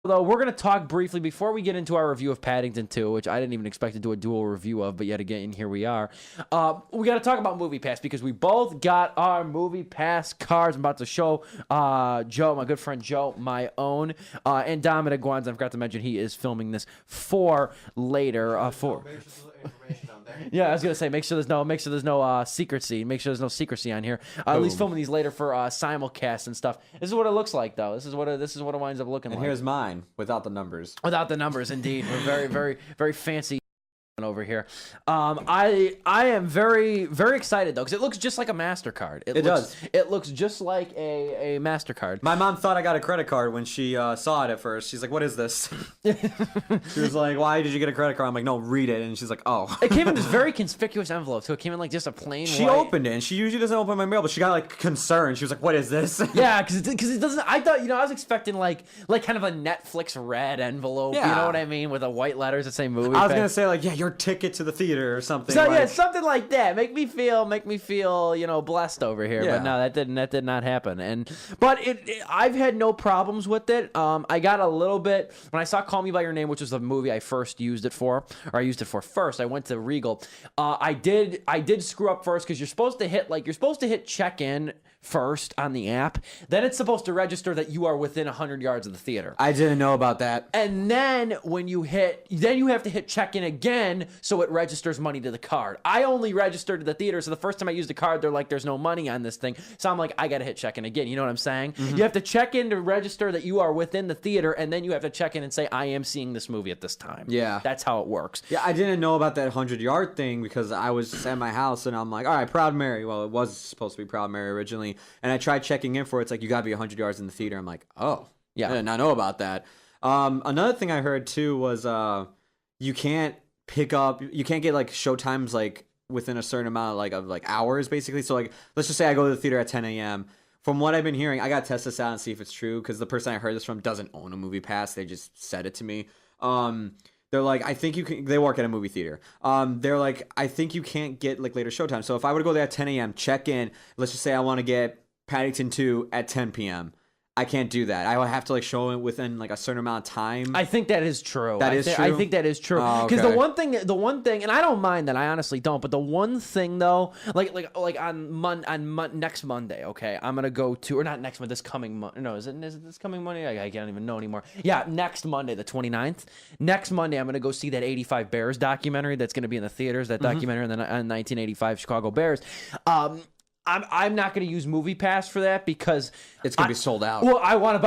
Though we're going to talk briefly before we get into our review of Paddington 2, which I didn't even expect to do a dual review of, but yet again, here we are. We got to talk about MoviePass because we both got our MoviePass cards. I'm about to show Joe, my good friend Joe, my own, and Dominic Guanz. I forgot to mention he is filming this for later. Yeah, I was gonna say make sure there's no secrecy. Make sure there's no secrecy on here. At least filming these later for simulcast and stuff. This is what it looks like, though. This is what it winds up looking like. And here's mine without the numbers. Without the numbers, indeed. We're very, very, very fancy over here. I am very, very excited though because it looks just like a MasterCard. It does. It looks just like a MasterCard. My mom thought I got a credit card when she saw it at first. She's like, "What is this?" She was like, "Why did you get a credit card?" I'm like, "No, read it." And she's like, "Oh." It came in this very conspicuous envelope too. It came in like just a plain. She opened it, and she usually doesn't open my mail, but she got like concerned. She was like, "What is this?" Yeah, because it doesn't. I thought I was expecting like kind of a Netflix red envelope. Yeah. You know what I mean, with the white letters that say movie. I was gonna say like, yeah, your ticket to the theater or something. So yeah, something like that. Make me feel, blessed over here. Yeah. But no, that did not happen. But I've had no problems with it. I got a little bit when I saw Call Me by Your Name, which was the movie I first used it for, or I used it for first. I went to Regal. I did screw up first because you're supposed to hit check in first on the app. Then it's supposed to register that you are within 100 yards of the theater. I didn't know about that. And then when you have to hit check in again so it registers money to the card. I only registered to the theater, so the first time I used the card, they're like, there's no money on this thing. So I'm like, I gotta hit check in again. You know what I'm saying? Mm-hmm. You have to check in to register that you are within the theater, and then you have to check in and say, I am seeing this movie at this time. Yeah. That's how it works. Yeah, I didn't know about that 100-yard thing because I was at my house and I'm like, all right, Proud Mary. Well, it was supposed to be Proud Mary originally. And I tried checking in for it. It's like, you gotta be 100 yards in the theater. I'm like, oh, yeah, I did not know about that. Another thing I heard too was you can't get like showtimes like within a certain amount of hours basically. So like, let's just say I go to the theater at 10 a.m. From what I've been hearing, I gotta test this out and see if it's true because the person I heard this from doesn't own a MoviePass. They just said it to me. They're like, I think you can. They work at a movie theater. They're like, I think you can't get like later showtime. So if I were to go there at 10 a.m., check in. Let's just say I want to get Paddington 2 at 10 p.m. I can't do that. I would have to like show it within like a certain amount of time. I think that is true. That is true? I think that is true. Because the one thing, and I don't mind that. I honestly don't. But the one thing though, like on next Monday, okay, I'm gonna go to, or not next Monday, this coming Monday. No, is it this coming Monday? I can't even know anymore. Yeah, next Monday, the 29th. Next Monday, I'm gonna go see that 85 Bears documentary that's gonna be in the theaters. That documentary on the 1985 Chicago Bears. I'm not going to use MoviePass for that because it's going to be sold out. Well,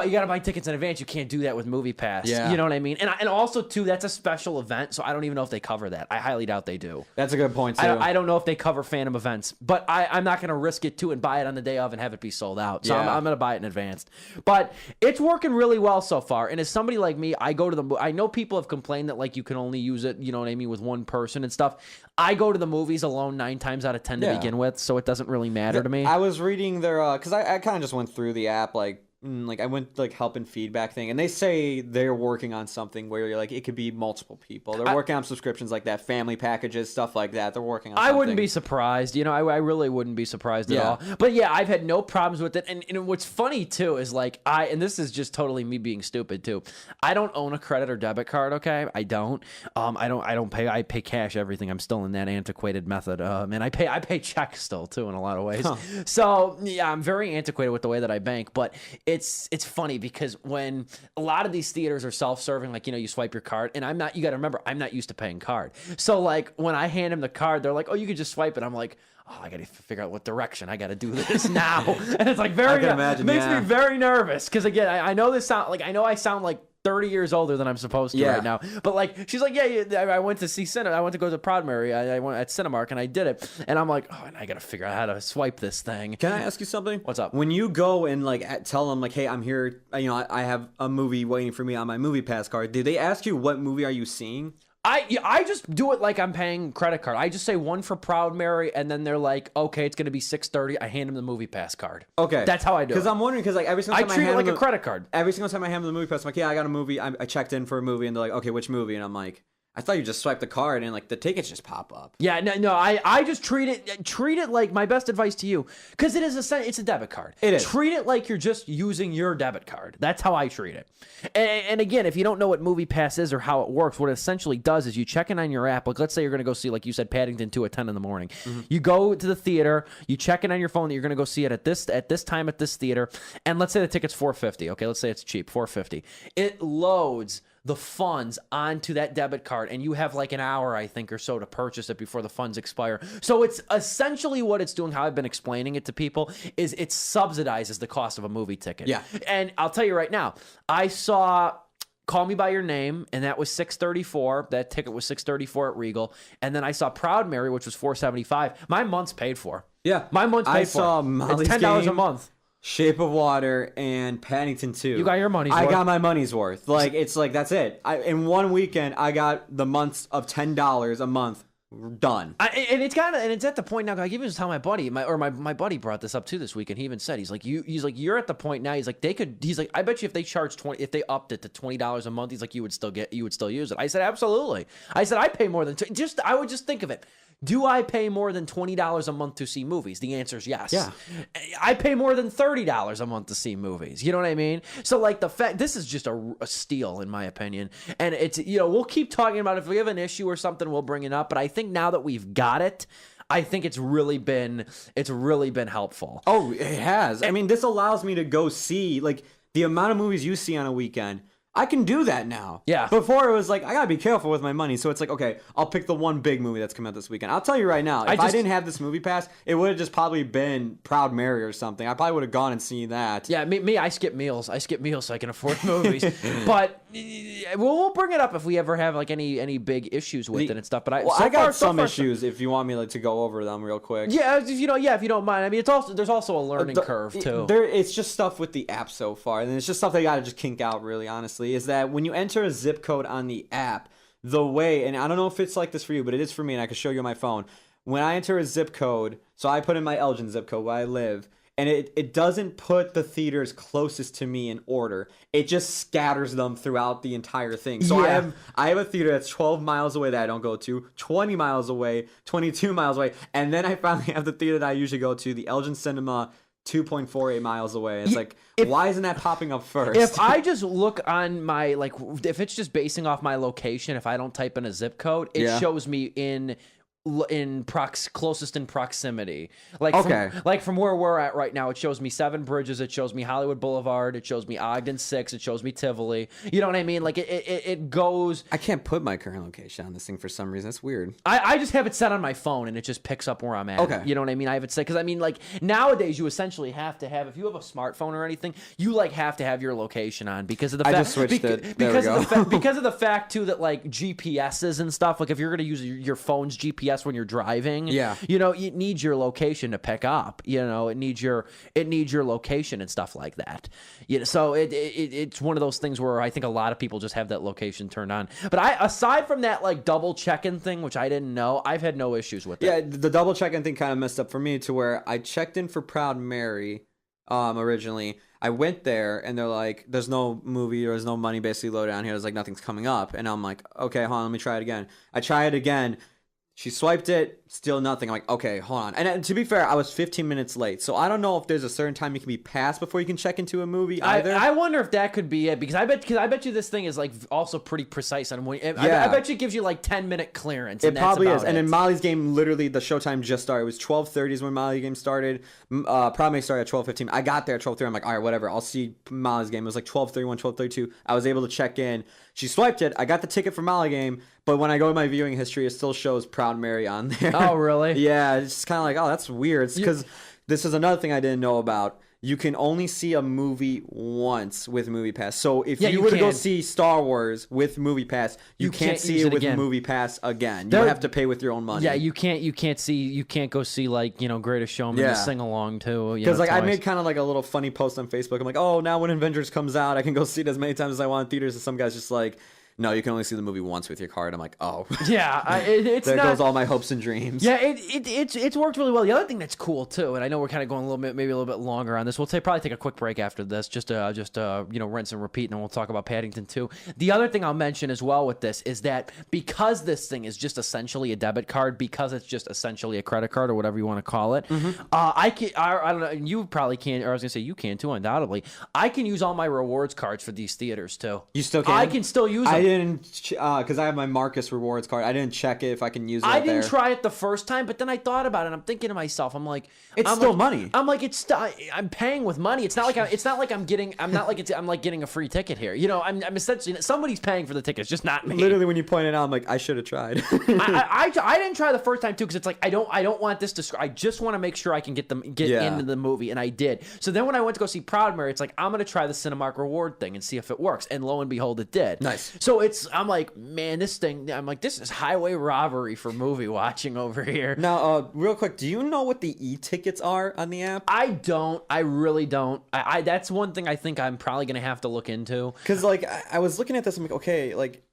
you got to buy tickets in advance. You can't do that with MoviePass. Yeah. You know what I mean? And also too, that's a special event, so I don't even know if they cover that. I highly doubt they do. That's a good point too. I don't know if they cover Phantom events, but I'm not going to risk it too and buy it on the day of and have it be sold out. So I'm going to buy it in advance. But it's working really well so far. And as somebody like me, I know people have complained that like you can only use it, you know what I mean, with one person and stuff. I go to the movies alone 9 times out of 10 to begin with, so it doesn't really matter to me. I was reading their because I kind of just went through the app like I went like help and feedback thing, and they say they're working on something where you're like it could be multiple people. They're working on subscriptions like that, family packages, stuff like that. They're working on something. I wouldn't be surprised. I really wouldn't be surprised at all. But yeah, I've had no problems with it. And what's funny too is like and this is just totally me being stupid too. I don't own a credit or debit card. Okay, I don't. I don't pay. I pay cash everything. I'm still in that antiquated method. And I pay checks still too in a lot of ways. Huh. So yeah, I'm very antiquated with the way that I bank, but it's funny because when a lot of these theaters are self-serving, like, you swipe your card, and you got to remember, I'm not used to paying card. So like when I hand them the card, they're like, oh, you could just swipe it. I'm like, oh, I got to figure out what direction I got to do this now. And it's like makes me very nervous. Cause again, I know I sound like 30 years older than I'm supposed to right now. But like, she's like, yeah, I went to see Cinema. I went to go to Proud Mary. I went at Cinemark and I did it. And I'm like, oh, and I got to figure out how to swipe this thing. Can I ask you something? What's up? When you go and like tell them like, hey, I'm here, I have a movie waiting for me on my MoviePass card. Do they ask you what movie are you seeing? I just do it like I'm paying credit card. I just say one for Proud Mary, and then they're like, okay, it's going to be $6.30. I hand them the MoviePass card. Okay. That's how I do it. Because I'm wondering, because like every single time I treat it like a credit card. Every single time I hand them the MoviePass, I'm like, yeah, I got a movie. I checked in for a movie, and they're like, okay, which movie? And I'm like, I thought you just swipe the card and like the tickets just pop up. Yeah, no. I just treat it like, my best advice to you, because it's a debit card. It is. Treat it like you're just using your debit card. That's how I treat it. And again, if you don't know what MoviePass is or how it works, what it essentially does is you check in on your app. Like, let's say you're going to go see, like you said, Paddington 2 at 10 in the morning. Mm-hmm. You go to the theater, you check in on your phone that you're going to go see it at this time at this theater, and let's say the ticket's $4.50. Okay, let's say it's cheap, $4.50. It loads the funds onto that debit card, and you have like an hour, I think, or so to purchase it before the funds expire. So it's essentially what it's doing, how I've been explaining it to people, is it subsidizes the cost of a movie ticket. Yeah. And I'll tell you right now, I saw Call Me By Your Name, and that was $6.34. That ticket was $6.34 at Regal. And then I saw Proud Mary, which was $4.75. My month's paid for. Yeah. My month's paid for. I saw Molly's It's $10 Game, a month. Shape of Water, and Paddington 2. You got your money's worth. I got my money's worth. Like, it's like, that's it. In one weekend, I got the months of $10 a month done. And it's at the point now. I even just tell my buddy, my buddy brought this up too this week, and he even said, he's like, you're at the point now. He's like, I bet you if they charge if they upped it to $20 a month, he's like, you would still use it. I said, absolutely. I said, I pay more than I would just think of it. Do I pay more than $20 a month to see movies? The answer is yes. Yeah. I pay more than $30 a month to see movies. You know what I mean? So like this is just a steal in my opinion. And it's, we'll keep talking about it. If we have an issue or something, we'll bring it up. But I think now that we've got it, I think it's really been helpful. Oh, it has. I mean, this allows me to go see like the amount of movies you see on a weekend. I can do that now. Yeah. Before it was like, I gotta be careful with my money. So it's like, okay, I'll pick the one big movie that's coming out this weekend. I'll tell you right now, if I didn't have this MoviePass, it would have just probably been Proud Mary or something. I probably would have gone and seen that. Yeah, me, I skip meals. I skip meals so I can afford movies. But we'll bring it up if we ever have like any big issues with it and stuff. But I got some issues if you want me to go over them real quick. Yeah, if you don't mind. I mean, there's also a learning curve too. It's just stuff with the app so far, and it's just stuff they gotta just kink out. Really, honestly, is that when you enter a zip code on the app, the way, and I don't know if it's like this for you, but it is for me, and I can show you on my phone. When I enter a zip code, so I put in my Elgin zip code where I live, and it doesn't put the theaters closest to me in order. It just scatters them throughout the entire thing. So yeah. I have a theater that's 12 miles away that I don't go to, 20 miles away, 22 miles away, and then I finally have the theater that I usually go to, the Elgin Cinema, 2.48 miles away. It's like, why isn't that popping up first? If I just look on my, like, if it's just basing off my location, if I don't type in a zip code, it shows me closest in proximity. Like from where we're at right now, it shows me Seven Bridges, it shows me Hollywood Boulevard, it shows me Ogden 6, it shows me Tivoli. You know what I mean? Like it goes. I can't put my current location on this thing for some reason. That's weird. I just have it set on my phone and it just picks up where I'm at. Okay. You know what I mean? I have it set because I mean, like, nowadays you essentially have to have, if you have a smartphone or anything, you like have to have your location on because of the fact. I just switched it. There because we go. Because of the fact too that like GPSs and stuff, like if you're gonna use your phone's GPS when you're driving, it needs your location to pick up. It needs your location and stuff like that. So it's one of those things where I think a lot of people just have that location turned on. But aside from that like double check-in thing, which I didn't know, I've had no issues with it. Yeah, the double check-in thing kind of messed up for me to where I checked in for Proud Mary originally. I went there and they're like, there's no movie or there's no money basically loaded on here. There's like nothing's coming up. And I'm like, okay, hold on, let me try it again. I try it again. She swiped it, still nothing. I'm like, okay, hold on. And to be fair, I was 15 minutes late. So I don't know if there's a certain time you can be passed before you can check into a movie either. I wonder if that could be it because I bet you this thing is like also pretty precise on when. I bet you it gives you like 10-minute clearance. It probably is. And in Molly's Game, literally the showtime just started. It was 12:30 is when Molly's Game started. Probably started at 12:15. I got there at 12:30. I'm like, all right, whatever. I'll see Molly's Game. It was like 12:31, 12:32. I was able to check in. She swiped it. I got the ticket for Molly Game, but when I go to my viewing history, it still shows Proud Mary on there. Oh, really? Yeah, it's just kind of like, oh, that's weird. Because this is another thing I didn't know about. You can only see a movie once with MoviePass. So if you were to go see Star Wars with MoviePass, you can't see it with MoviePass again. You have to pay with your own money. Yeah, you can't go see like, Greatest Showman to sing along to. Because like I made kind of like a little funny post on Facebook. I'm like, oh, now when Avengers comes out, I can go see it as many times as I want in theaters. And some guy's just like, no, you can only see the movie once with your card. I'm like, oh. Yeah, it's there not, goes all my hopes and dreams. Yeah, it's worked really well. The other thing that's cool too, and I know we're kind of going a little bit, maybe a little bit longer on this. We'll probably take a quick break after this, just rinse and repeat, and then we'll talk about Paddington 2. The other thing I'll mention as well with this is that because this thing is just essentially a debit card, because it's just essentially a credit card or whatever you want to call it, I don't know, you probably can, or I was gonna say you can too, undoubtedly. I can use all my rewards cards for these theaters too. You still can? I can still use them. I didn't, because I have my Marcus rewards card. I didn't check it if I can use it. I didn't try it the first time, but then I thought about it. And I'm thinking to myself, I'm like, it's still money. I'm like, I'm paying with money. It's not like I'm getting a free ticket here. You know, I'm essentially somebody's paying for the tickets, just not me. Literally, when you point it out, I'm like, I should have tried. I didn't try the first time too because it's like I don't want this to. I just want to make sure I can get into the movie, and I did. So then when I went to go see Proud Mary, it's like I'm gonna try the Cinemark reward thing and see if it works, and lo and behold, it did. Nice. So I'm like, man, this thing. I'm like, this is highway robbery for movie watching over here. Now, real quick, do you know what the e-tickets are on the app? I don't. I really don't. I that's one thing I think I'm probably gonna have to look into. Because like I was looking at this, I'm like, okay, like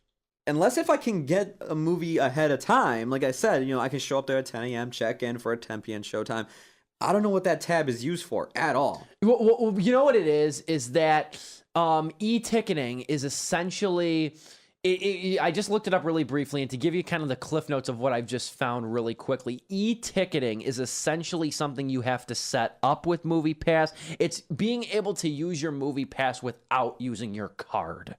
unless if I can get a movie ahead of time, like I said, I can show up there at 10 a.m., check in for a 10 p.m. showtime. I don't know what that tab is used for at all. Well, you know what it is that e-ticketing is essentially. I just looked it up really briefly, and to give you kind of the cliff notes of what I've just found really quickly, e-ticketing is essentially something you have to set up with MoviePass. It's being able to use your MoviePass without using your card.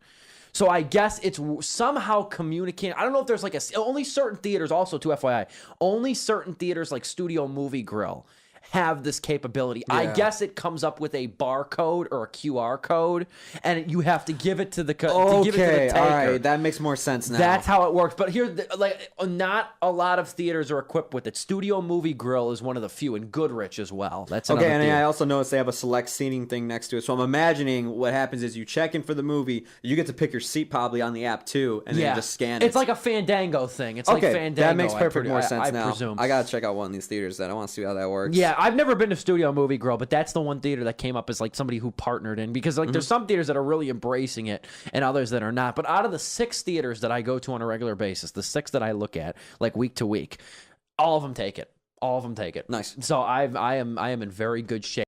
So I guess it's somehow communicating. I don't know if there's like only certain theaters, also to FYI, only certain theaters like Studio Movie Grill have this capability. Yeah. I guess it comes up with a barcode or a QR code, and you have to give it to the taker. All right, that makes more sense now. That's how it works. But here, not a lot of theaters are equipped with it. Studio Movie Grill is one of the few, and Goodrich as well. That's okay. And I also noticed they have a select seating thing next to it. So I'm imagining what happens is you check in for the movie, you get to pick your seat probably on the app too, and then you just scan it. It's like a Fandango thing. It's like Fandango. That makes perfect more sense I now. Presume. I gotta check out one of these theaters then. I want to see how that works. Yeah. I've never been to Studio Movie Grill, but that's the one theater that came up as like somebody who partnered in, because like there's some theaters that are really embracing it and others that are not. But out of the 6 theaters that I go to on a regular basis, the 6 that I look at like week to week, all of them take it. All of them take it. Nice. So I am in very good shape.